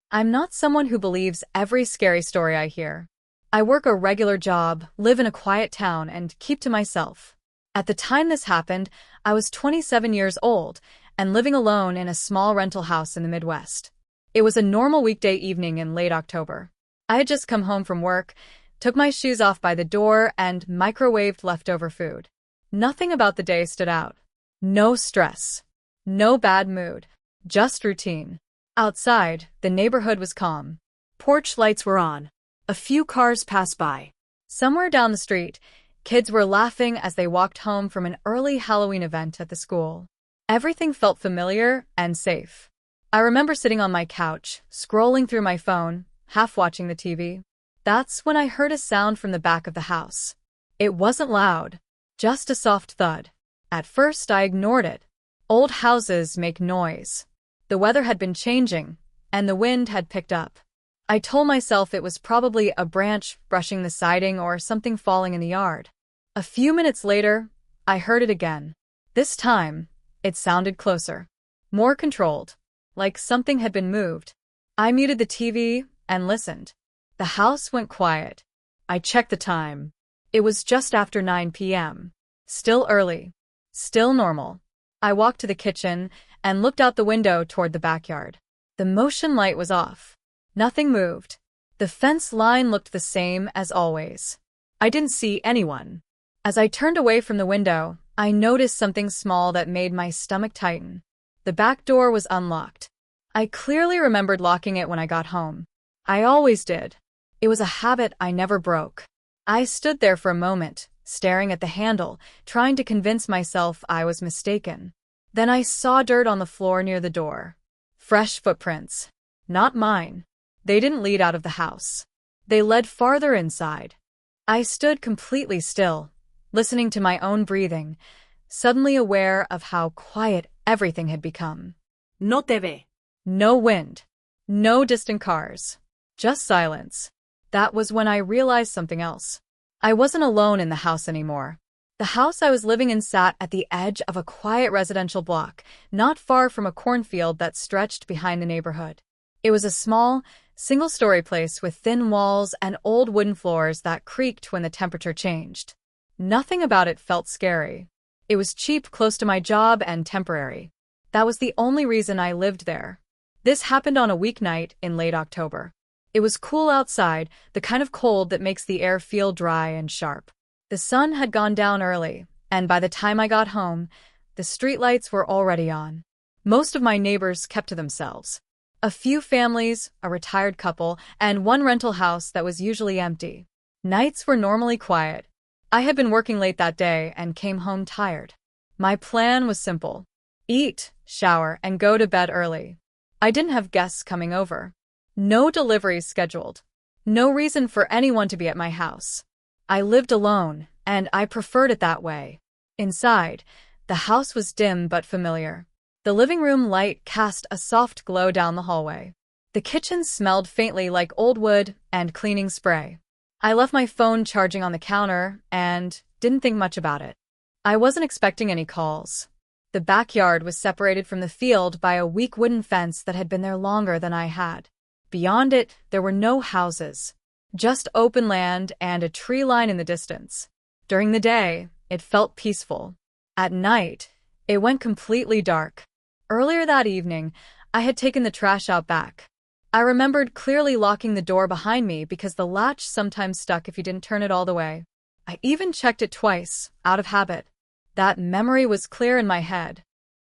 I'm not someone who believes every scary story I hear. I work a regular job, live in a quiet town, and keep to myself. At the time this happened, I was 27 years old and living alone in a small rental house in the Midwest. It was a normal weekday evening in late October. I had just come home from work, took my shoes off by the door, and microwaved leftover food. Nothing about the day stood out. No stress. No bad mood. Just routine. Outside, the neighborhood was calm. Porch lights were on. A few cars passed by. Somewhere down the street, kids were laughing as they walked home from an early Halloween event at the school. Everything felt familiar and safe. I remember sitting on my couch, scrolling through my phone, half watching the TV. That's when I heard a sound from the back of the house. It wasn't loud, just a soft thud. At first, I ignored it. Old houses make noise. The weather had been changing, and the wind had picked up. I told myself it was probably a branch brushing the siding or something falling in the yard. A few minutes later, I heard it again. This time, it sounded closer, more controlled, like something had been moved. I muted the TV and listened. The house went quiet. I checked the time. It was just after 9 p.m. Still early. Still normal. I walked to the kitchen and looked out the window toward the backyard. The motion light was off. Nothing moved. The fence line looked the same as always. I didn't see anyone. As I turned away from the window, I noticed something small that made my stomach tighten. The back door was unlocked. I clearly remembered locking it when I got home. I always did. It was a habit I never broke. I stood there for a moment, staring at the handle, trying to convince myself I was mistaken. Then I saw dirt on the floor near the door. Fresh footprints. Not mine. They didn't lead out of the house. They led farther inside. I stood completely still, listening to my own breathing, suddenly aware of how quiet everything had become. No te ve. No wind. No distant cars. Just silence. That was when I realized something else. I wasn't alone in the house anymore. The house I was living in sat at the edge of a quiet residential block, not far from a cornfield that stretched behind the neighborhood. It was a small, single-story place with thin walls and old wooden floors that creaked when the temperature changed. Nothing about it felt scary. It was cheap, close to my job, and temporary. That was the only reason I lived there. This happened on a weeknight in late October. It was cool outside, the kind of cold that makes the air feel dry and sharp. The sun had gone down early, and by the time I got home, the streetlights were already on. Most of my neighbors kept to themselves. A few families, a retired couple, and one rental house that was usually empty. Nights were normally quiet. I had been working late that day and came home tired. My plan was simple. Eat, shower, and go to bed early. I didn't have guests coming over. No deliveries scheduled. No reason for anyone to be at my house. I lived alone, and I preferred it that way. Inside, the house was dim but familiar. The living room light cast a soft glow down the hallway. The kitchen smelled faintly like old wood and cleaning spray. I left my phone charging on the counter and didn't think much about it. I wasn't expecting any calls. The backyard was separated from the field by a weak wooden fence that had been there longer than I had. Beyond it, there were no houses, just open land and a tree line in the distance. During the day, it felt peaceful. At night, it went completely dark. Earlier that evening, I had taken the trash out back. I remembered clearly locking the door behind me because the latch sometimes stuck if you didn't turn it all the way. I even checked it twice, out of habit. That memory was clear in my head.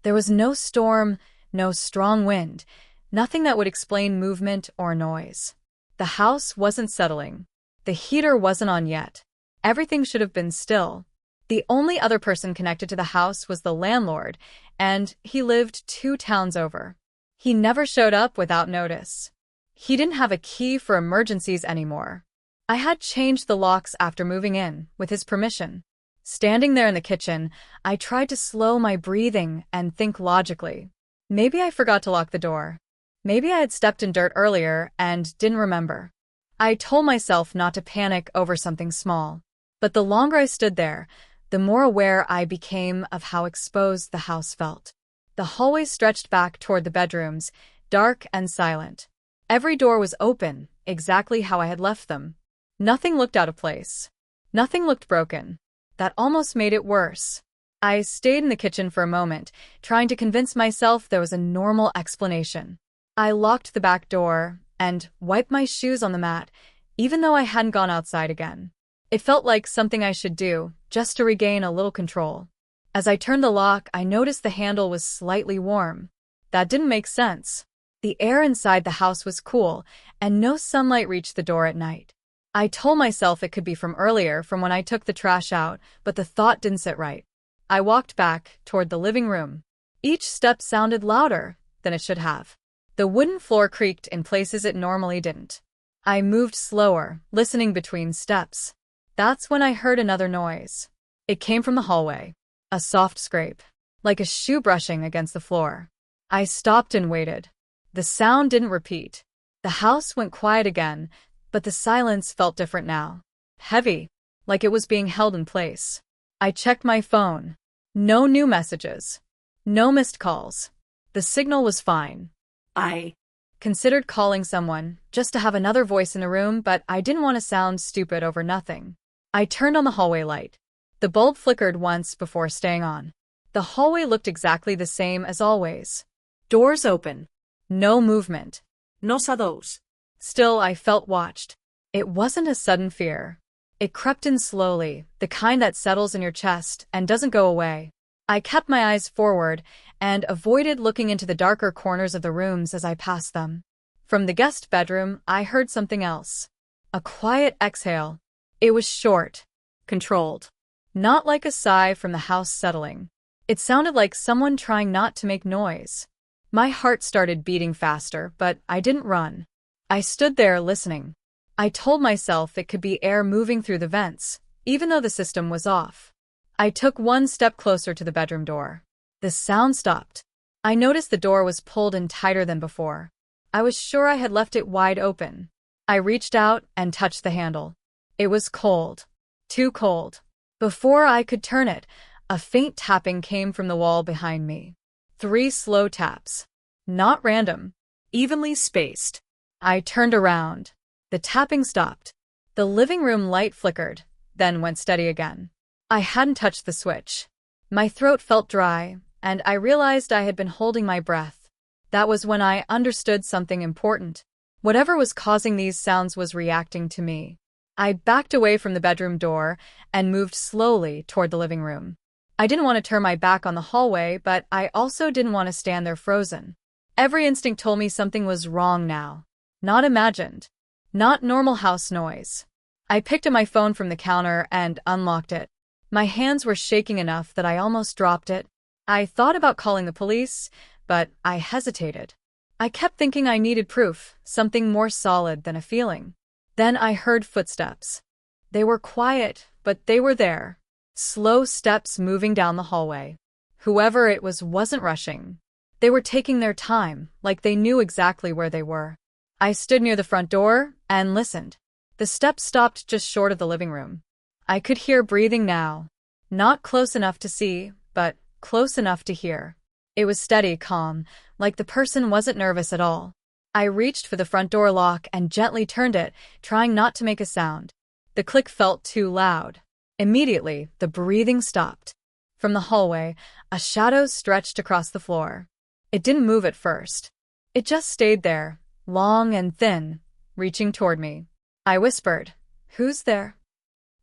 There was no storm, no strong wind, nothing that would explain movement or noise. The house wasn't settling. The heater wasn't on yet. Everything should have been still. The only other person connected to the house was the landlord, and he lived 2 towns over. He never showed up without notice. He didn't have a key for emergencies anymore. I had changed the locks after moving in, with his permission. Standing there in the kitchen, I tried to slow my breathing and think logically. Maybe I forgot to lock the door. Maybe I had stepped in dirt earlier and didn't remember. I told myself not to panic over something small. But the longer I stood there, the more aware I became of how exposed the house felt. The hallway stretched back toward the bedrooms, dark and silent. Every door was open, exactly how I had left them. Nothing looked out of place. Nothing looked broken. That almost made it worse. I stayed in the kitchen for a moment, trying to convince myself there was a normal explanation. I locked the back door and wiped my shoes on the mat, even though I hadn't gone outside again. It felt like something I should do, just to regain a little control. As I turned the lock, I noticed the handle was slightly warm. That didn't make sense. The air inside the house was cool, and no sunlight reached the door at night. I told myself it could be from earlier, from when I took the trash out, but the thought didn't sit right. I walked back toward the living room. Each step sounded louder than it should have. The wooden floor creaked in places it normally didn't. I moved slower, listening between steps. That's when I heard another noise. It came from the hallway. A soft scrape, like a shoe brushing against the floor. I stopped and waited. The sound didn't repeat. The house went quiet again, but the silence felt different now. Heavy, like it was being held in place. I checked my phone. No new messages. No missed calls. The signal was fine. I considered calling someone, just to have another voice in the room, but I didn't want to sound stupid over nothing. I turned on the hallway light. The bulb flickered once before staying on. The hallway looked exactly the same as always. Doors open. No movement. No shadows. Still, I felt watched. It wasn't a sudden fear. It crept in slowly, the kind that settles in your chest and doesn't go away. I kept my eyes forward and avoided looking into the darker corners of the rooms as I passed them. From the guest bedroom, I heard something else. A quiet exhale. It was short, controlled. Not like a sigh from the house settling. It sounded like someone trying not to make noise. My heart started beating faster, but I didn't run. I stood there listening. I told myself it could be air moving through the vents, even though the system was off. I took one step closer to the bedroom door. The sound stopped. I noticed the door was pulled in tighter than before. I was sure I had left it wide open. I reached out and touched the handle. It was cold. Too cold. Before I could turn it, a faint tapping came from the wall behind me. 3 slow taps. Not random. Evenly spaced. I turned around. The tapping stopped. The living room light flickered, then went steady again. I hadn't touched the switch. My throat felt dry, and I realized I had been holding my breath. That was when I understood something important. Whatever was causing these sounds was reacting to me. I backed away from the bedroom door and moved slowly toward the living room. I didn't want to turn my back on the hallway, but I also didn't want to stand there frozen. Every instinct told me something was wrong now. Not imagined. Not normal house noise. I picked up my phone from the counter and unlocked it. My hands were shaking enough that I almost dropped it. I thought about calling the police, but I hesitated. I kept thinking I needed proof, something more solid than a feeling. Then I heard footsteps. They were quiet, but they were there. Slow steps moving down the hallway. Whoever it was wasn't rushing. They were taking their time, like they knew exactly where they were. I stood near the front door and listened. The steps stopped just short of the living room. I could hear breathing now. Not close enough to see, but close enough to hear. It was steady, calm, like the person wasn't nervous at all. I reached for the front door lock and gently turned it, trying not to make a sound. The click felt too loud. Immediately, the breathing stopped. From the hallway, a shadow stretched across the floor. It didn't move at first. It just stayed there, long and thin, reaching toward me. I whispered, "Who's there?"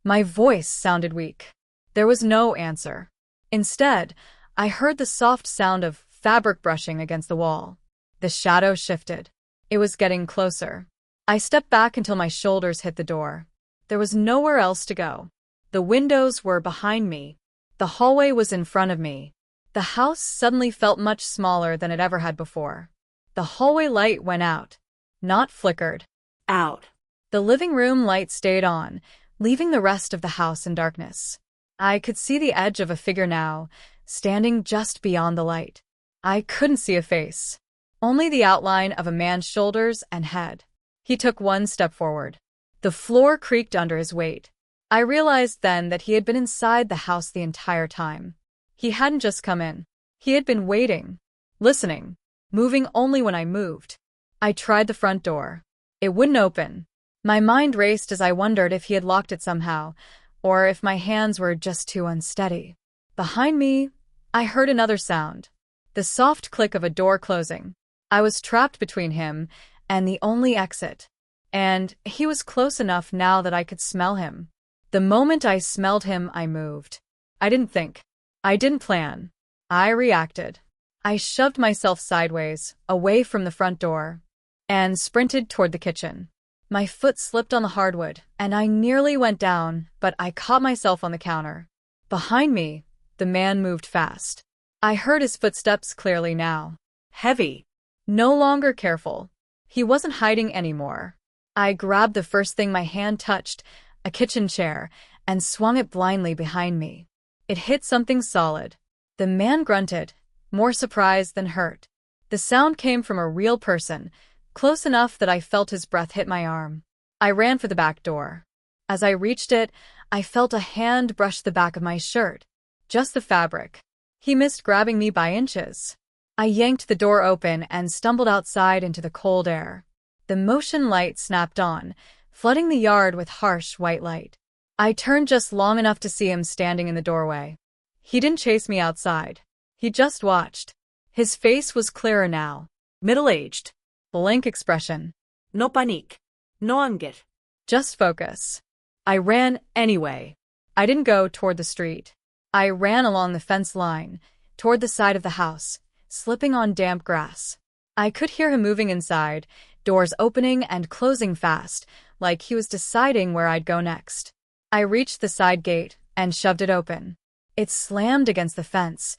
My voice sounded weak. There was no answer. Instead, I heard the soft sound of fabric brushing against the wall. The shadow shifted. It was getting closer. I stepped back until my shoulders hit the door. There was nowhere else to go. The windows were behind me. The hallway was in front of me. The house suddenly felt much smaller than it ever had before. The hallway light went out. Not flickered. Out. The living room light stayed on, leaving the rest of the house in darkness. I could see the edge of a figure now, standing just beyond the light. I couldn't see a face. Only the outline of a man's shoulders and head. He took one step forward. The floor creaked under his weight. I realized then that he had been inside the house the entire time. He hadn't just come in. He had been waiting, listening, moving only when I moved. I tried the front door. It wouldn't open. My mind raced as I wondered if he had locked it somehow, or if my hands were just too unsteady. Behind me, I heard another sound. The soft click of a door closing. I was trapped between him and the only exit. And he was close enough now that I could smell him. The moment I smelled him, I moved. I didn't think. I didn't plan. I reacted. I shoved myself sideways, away from the front door, and sprinted toward the kitchen. My foot slipped on the hardwood, and I nearly went down, but I caught myself on the counter. Behind me, the man moved fast. I heard his footsteps clearly now. Heavy. No longer careful. He wasn't hiding anymore. I grabbed the first thing my hand touched, a kitchen chair, and swung it blindly behind me. It hit something solid. The man grunted, more surprised than hurt. The sound came from a real person, close enough that I felt his breath hit my arm. I ran for the back door. As I reached it, I felt a hand brush the back of my shirt. Just the fabric. He missed grabbing me by inches. I yanked the door open and stumbled outside into the cold air. The motion light snapped on, flooding the yard with harsh white light. I turned just long enough to see him standing in the doorway. He didn't chase me outside. He just watched. His face was clearer now. Middle-aged. Blank expression. No panique. No anger. Just focus. I ran anyway. I didn't go toward the street. I ran along the fence line, toward the side of the house, slipping on damp grass. I could hear him moving inside, doors opening and closing fast, like he was deciding where I'd go next. I reached the side gate and shoved it open. It slammed against the fence,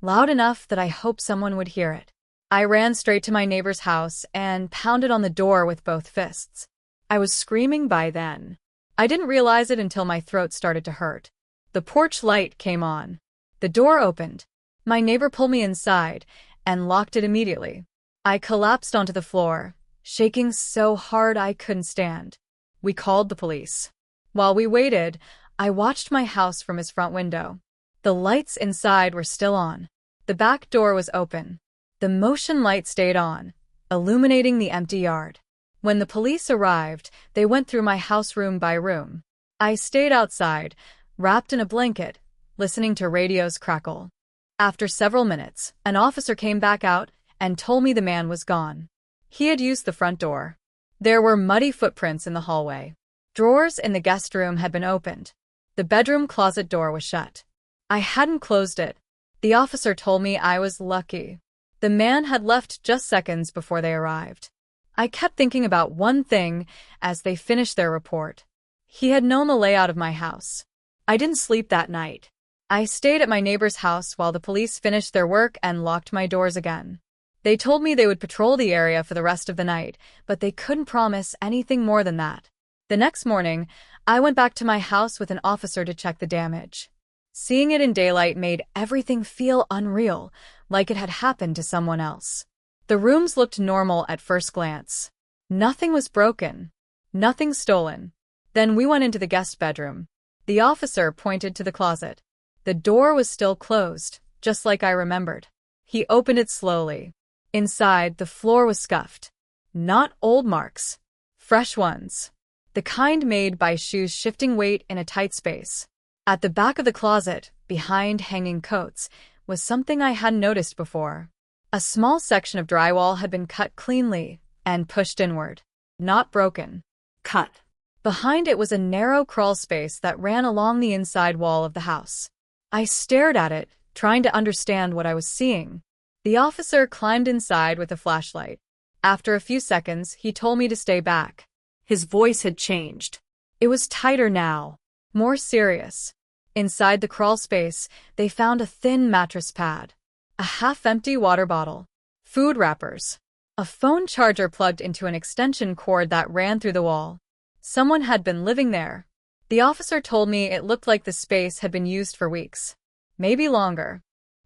loud enough that I hoped someone would hear it. I ran straight to my neighbor's house and pounded on the door with both fists. I was screaming by then. I didn't realize it until my throat started to hurt. The porch light came on. The door opened. My neighbor pulled me inside and locked it immediately. I collapsed onto the floor, shaking so hard I couldn't stand. We called the police. While we waited, I watched my house from his front window. The lights inside were still on. The back door was open. The motion light stayed on, illuminating the empty yard. When the police arrived, they went through my house room by room. I stayed outside, wrapped in a blanket, listening to radios crackle. After several minutes, an officer came back out and told me the man was gone. He had used the front door. There were muddy footprints in the hallway. Drawers in the guest room had been opened. The bedroom closet door was shut. I hadn't closed it. The officer told me I was lucky. The man had left just seconds before they arrived. I kept thinking about one thing as they finished their report. He had known the layout of my house. I didn't sleep that night. I stayed at my neighbor's house while the police finished their work and locked my doors again. They told me they would patrol the area for the rest of the night, but they couldn't promise anything more than that. The next morning, I went back to my house with an officer to check the damage. Seeing it in daylight made everything feel unreal, like it had happened to someone else. The rooms looked normal at first glance. Nothing was broken. Nothing stolen. Then we went into the guest bedroom. The officer pointed to the closet. The door was still closed, just like I remembered. He opened it slowly. Inside, the floor was scuffed. Not old marks. Fresh ones. The kind made by shoes shifting weight in a tight space. At the back of the closet, behind hanging coats, was something I hadn't noticed before. A small section of drywall had been cut cleanly and pushed inward. Not broken. Cut. Behind it was a narrow crawl space that ran along the inside wall of the house. I stared at it, trying to understand what I was seeing. The officer climbed inside with a flashlight. After a few seconds, he told me to stay back. His voice had changed. It was tighter now, more serious. Inside the crawl space, they found a thin mattress pad, a half-empty water bottle, food wrappers, a phone charger plugged into an extension cord that ran through the wall. Someone had been living there. The officer told me it looked like the space had been used for weeks, maybe longer.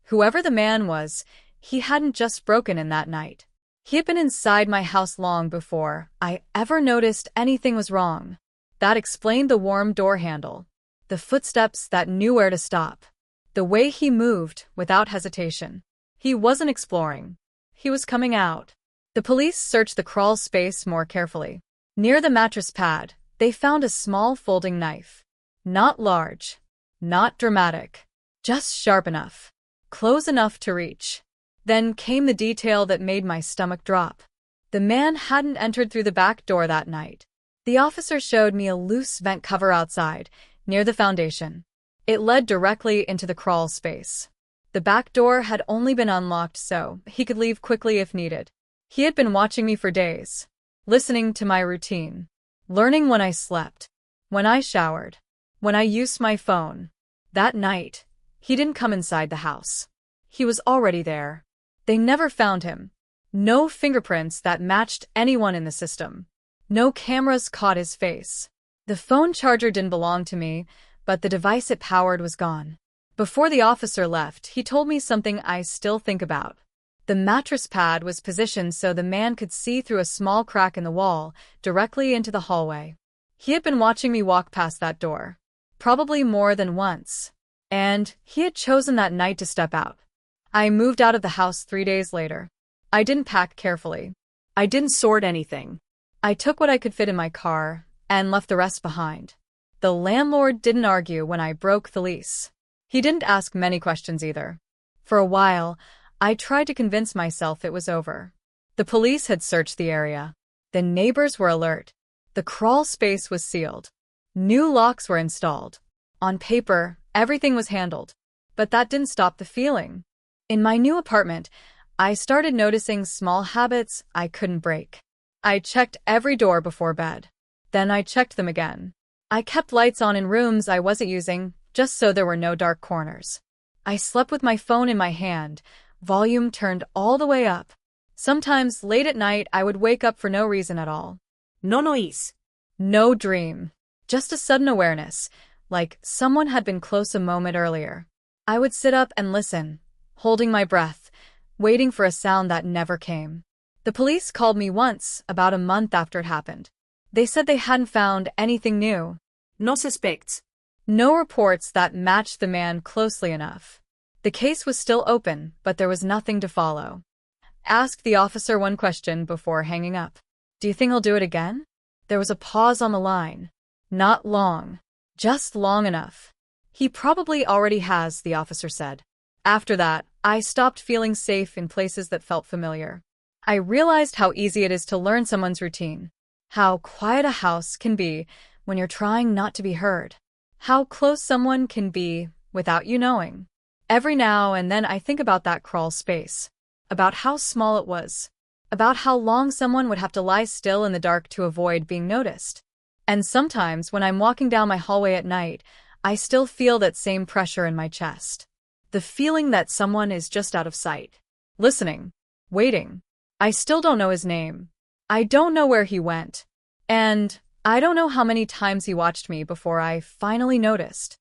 Whoever the man was, he hadn't just broken in that night. He had been inside my house long before I ever noticed anything was wrong. That explained the warm door handle, the footsteps that knew where to stop, the way he moved without hesitation. He wasn't exploring. He was coming out. The police searched the crawl space more carefully. Near the mattress pad, they found a small folding knife. Not large, not dramatic, just sharp enough, close enough to reach. Then came the detail that made my stomach drop. The man hadn't entered through the back door that night. The officer showed me a loose vent cover outside, near the foundation. It led directly into the crawl space. The back door had only been unlocked so he could leave quickly if needed. He had been watching me for days, listening to my routine, learning when I slept, when I showered, when I used my phone. That night, he didn't come inside the house. He was already there. They never found him. No fingerprints that matched anyone in the system. No cameras caught his face. The phone charger didn't belong to me, but the device it powered was gone. Before the officer left, he told me something I still think about. The mattress pad was positioned so the man could see through a small crack in the wall, directly into the hallway. He had been watching me walk past that door, probably more than once, and he had chosen that night to step out. I moved out of the house 3 days later. I didn't pack carefully. I didn't sort anything. I took what I could fit in my car and left the rest behind. The landlord didn't argue when I broke the lease. He didn't ask many questions either. For a while, I tried to convince myself it was over. The police had searched the area. The neighbors were alert. The crawl space was sealed. New locks were installed. On paper, everything was handled. But that didn't stop the feeling. In my new apartment, I started noticing small habits I couldn't break. I checked every door before bed. Then I checked them again. I kept lights on in rooms I wasn't using, just so there were no dark corners. I slept with my phone in my hand, volume turned all the way up. Sometimes late at night I would wake up for no reason at all. No noise. No dream. Just a sudden awareness, like someone had been close a moment earlier. I would sit up and listen, holding my breath, waiting for a sound that never came. The police called me once, about a month after it happened. They said they hadn't found anything new. No suspects. No reports that matched the man closely enough. The case was still open, but there was nothing to follow. Asked the officer one question before hanging up. Do you think he'll do it again? There was a pause on the line. Not long. Just long enough. He probably already has, the officer said. After that, I stopped feeling safe in places that felt familiar. I realized how easy it is to learn someone's routine. How quiet a house can be when you're trying not to be heard. How close someone can be without you knowing. Every now and then I think about that crawl space. About how small it was. About how long someone would have to lie still in the dark to avoid being noticed. And sometimes when I'm walking down my hallway at night, I still feel that same pressure in my chest. The feeling that someone is just out of sight. Listening. Waiting. I still don't know his name. I don't know where he went. And I don't know how many times he watched me before I finally noticed.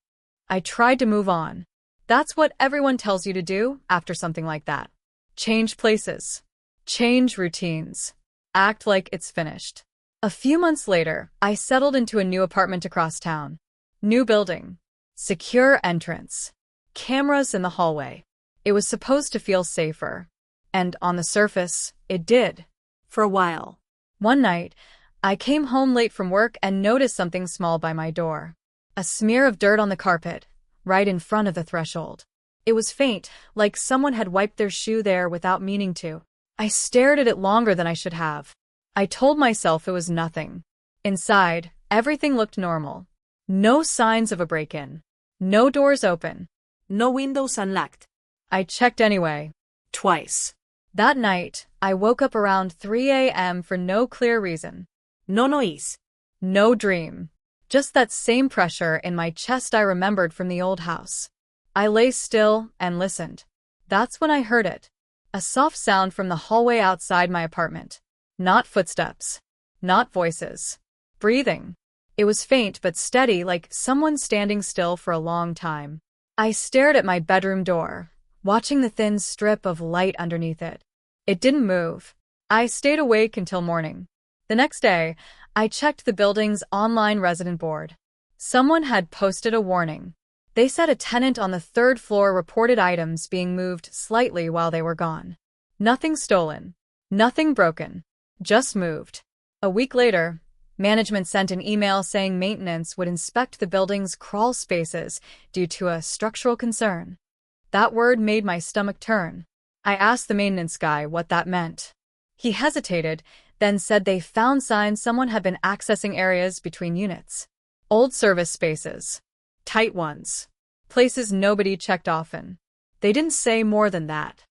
I tried to move on. That's what everyone tells you to do after something like that. Change places. Change routines. Act like it's finished. A few months later, I settled into a new apartment across town. New building. Secure entrance. Cameras in the hallway. It was supposed to feel safer. And on the surface, it did. For a while. One night, I came home late from work and noticed something small by my door. A smear of dirt on the carpet, right in front of the threshold. It was faint, like someone had wiped their shoe there without meaning to. I stared at it longer than I should have. I told myself it was nothing. Inside, everything looked normal. No signs of a break-in. No doors open. No windows unlocked. I checked anyway. Twice. That night, I woke up around 3 a.m. for no clear reason. No noise. No dream. Just that same pressure in my chest I remembered from the old house. I lay still and listened. That's when I heard it. A soft sound from the hallway outside my apartment. Not footsteps. Not voices. Breathing. It was faint but steady, like someone standing still for a long time. I stared at my bedroom door, watching the thin strip of light underneath it. It didn't move. I stayed awake until morning. The next day, I checked the building's online resident board. Someone had posted a warning. They said a tenant on the 3rd floor reported items being moved slightly while they were gone. Nothing stolen. Nothing broken. Just moved. A week later, management sent an email saying maintenance would inspect the building's crawl spaces due to a structural concern. That word made my stomach turn. I asked the maintenance guy what that meant. He hesitated, then said they found signs someone had been accessing areas between units. Old service spaces. Tight ones. Places nobody checked often. They didn't say more than that.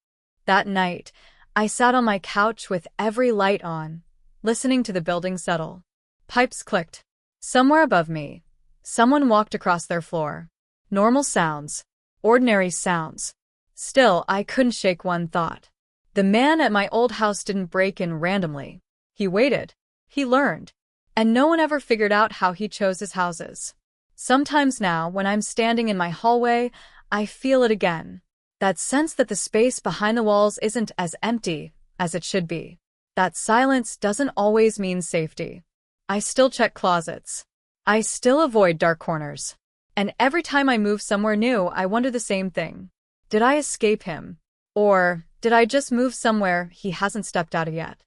That night, I sat on my couch with every light on, listening to the building settle. Pipes clicked. Somewhere above me, someone walked across their floor. Normal sounds. Ordinary sounds. Still, I couldn't shake one thought. The man at my old house didn't break in randomly. He waited. He learned. And no one ever figured out how he chose his houses. Sometimes now, when I'm standing in my hallway, I feel it again. That sense that the space behind the walls isn't as empty as it should be. That silence doesn't always mean safety. I still check closets. I still avoid dark corners. And every time I move somewhere new, I wonder the same thing. Did I escape him? Or did I just move somewhere he hasn't stepped out of yet?